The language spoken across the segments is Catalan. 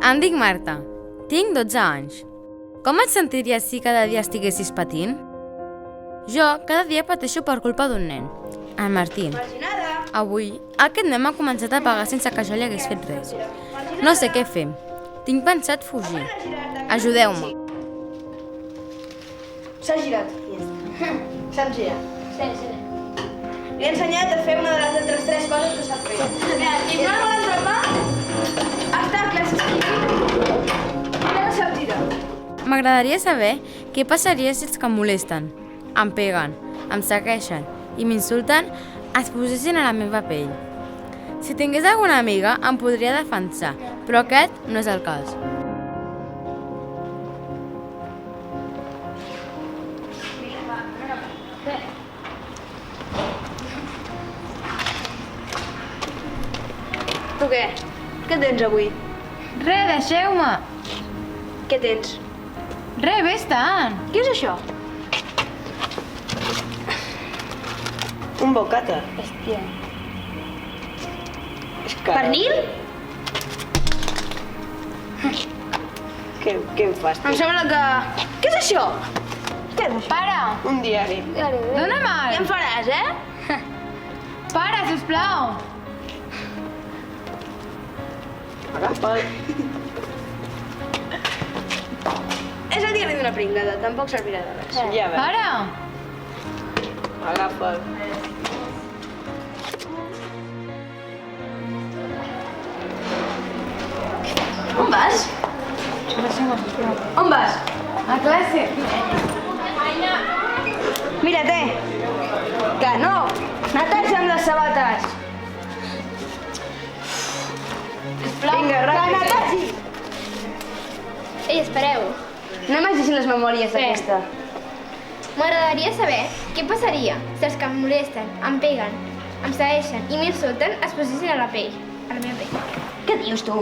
Em dic Marta. Tinc 12 anys. Com et sentiries si cada dia estiguessis patint? Jo cada dia pateixo per culpa d'un nen, el Martín. Avui, aquest nen m'ha començat a pagar sense que jo li hagués fet res. No sé què fer. Tinc pensat fugir. Ajudeu-me. S'ha girat. S'ha girat. Sí. Li he ensenyat a fer una de les altres 3 coses que sap fer. Si no vol entrapar, està a classe. Ara sap girar. M'agradaria saber què passaria si els que em molesten, em peguen, em segueixen i m'insulten es posessin a la meva pell. Si tingués alguna amiga em podria defensar, però aquest no és el cas. Tu què? Què tens avui? Re, deixeu-me! Què tens? Re, vés-te'n! Què és això? Un bocata. Hòstia. És car. Pernil? Què em fas? Em sembla que... Què és això? Què és això? Para! Un diari. Dóna'm Què em el! faràs, eh? Para, sisplau! Agafa'l. És el diari d'una pringada, tampoc servirà de res. Ja veus. Para! Agafa'l. On vas? On vas? A classe! Mira, que no! Neteja amb les sabates! Vinga, ràpid. Que netegi! Ei, espereu. Anem a llegir les memòries d'aquesta. M'agradaria saber què passaria si els que em molesten, em peguen, em segueixen i m'insulten es posessin a la pell, a la meva pell. Què dius, tu?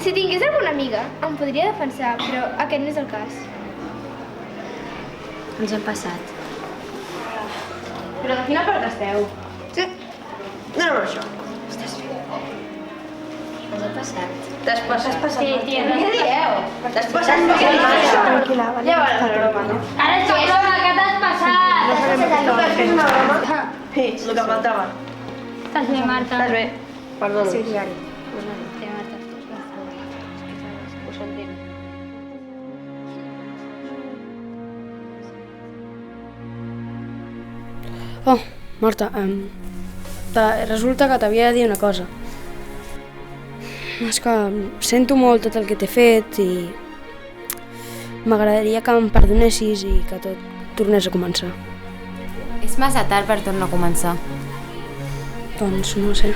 Si tingués alguna amiga, em podria defensar, però aquest no és el cas. Ens hem passat. Però de quina part esteu? Sí. Dóna'm això. Ens hem passat. T'has passat. Sí, tia. Què dieu? T'has passat. Què dius? Tranquil·la, vale? Ja va la broma, no? Ara és broma, que t'has passat! No fes una broma? Sí, el que faltava. Estàs bé, Marta? Estàs bé? Perdona. Sí, diari. Sí, Marta. Ho sentim. Oh, Marta, resulta que t'havia de dir una cosa. És que sento molt tot el que t'he fet i m'agradaria que em perdonessis i que tot tornés a començar. És massa tard per tornar a començar. Doncs no sé.